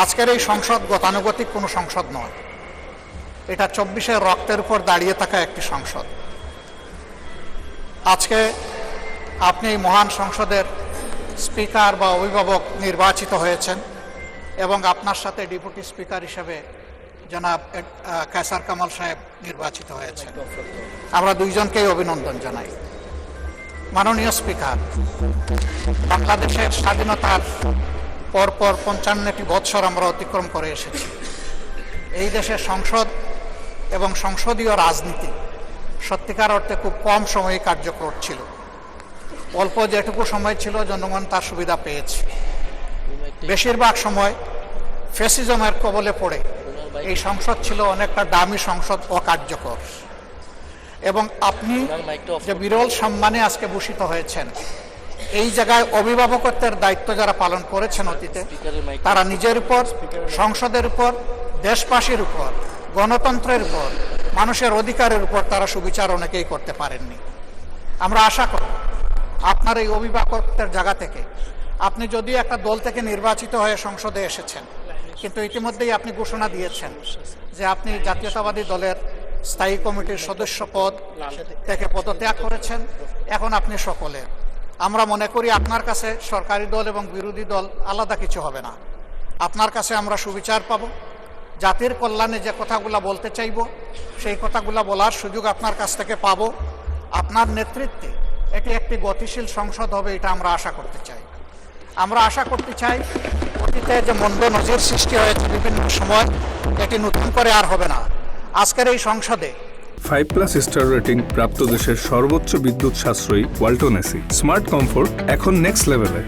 আজকের এই সংসদ গতানুগতিক কোনো সংসদ নয়, এটা 24-এর রক্তের উপর দাঁড়িয়ে থাকা একটি সংসদ। আজকে আপনি এই মহান সংসদের স্পিকার বা অভিভাবক নির্বাচিত হয়েছেন এবং আপনার সাথে ডেপুটি স্পিকার হিসেবে জনাব কায়সার কামাল সাহেব নির্বাচিত হয়েছেন। আমরা দুইজনকেই অভিনন্দন জানাই। মাননীয় স্পিকার, বাংলাদেশের স্বাধীনতার পরপর 55টি বৎসর আমরা অতিক্রম করে এসেছি। এই দেশের সংসদ এবং সংসদীয় রাজনীতি সত্যিকার অর্থে খুব কম সময়ে কার্যকর ছিল। অল্প যেটুকু সময় ছিল জনগণ তার সুবিধা পেয়েছে। বেশিরভাগ সময় ফ্যাসিজমের কবলে পড়ে এই সংসদ ছিল অনেকটা দামি সংসদ, অকার্যকর। এবং আপনি যে বিরল সম্মানে আজকে ভূষিত হয়েছেন, এই জায়গায় অভিভাবকত্বের দায়িত্ব যারা পালন করেছেন অতীতে, তারা নিজের উপর, সংসদের উপর, দেশবাসীর উপর, গণতন্ত্রের উপর, মানুষের অধিকারের উপর তারা সুবিচার অনেকেই করতে পারেননি। আমরা আশা করি আপনার এই অভিভাবকত্বের জায়গা থেকে, আপনি যদিও একটা দল থেকে নির্বাচিত হয়ে সংসদে এসেছেন, কিন্তু ইতিমধ্যেই আপনি ঘোষণা দিয়েছেন যে আপনি জাতীয়তাবাদী দলের স্থায়ী কমিটির সদস্য পদ থেকে পদত্যাগ করেছেন। এখন আপনি সকলে, আমরা মনে করি আপনার কাছে সরকারি দল এবং বিরোধী দল আলাদা কিছু হবে না। আপনার কাছে আমরা সুবিচার পাব, জাতির কল্যাণে যে কথাগুলো বলতে চাইব সেই কথাগুলো বলার সুযোগ আপনার কাছ থেকে পাব। আপনার নেতৃত্বে এটি একটি গতিশীল সংসদ হবে, এটা আমরা আশা করতে চাই। আমরা আশা করতে চাই অতীতে যে মন্দ নজির সৃষ্টি হয়েছে বিভিন্ন সময়, এটি নতুন করে আর হবে না। আজকের এই সংসদে 5+ স্টার রেটিং প্রাপ্ত দেশের সর্বোচ্চ বিদ্যুৎ সাশ্রয়ী ওয়ালটন এসি। স্মার্ট কমফোর্ট এখন নেক্সট লেভেলে।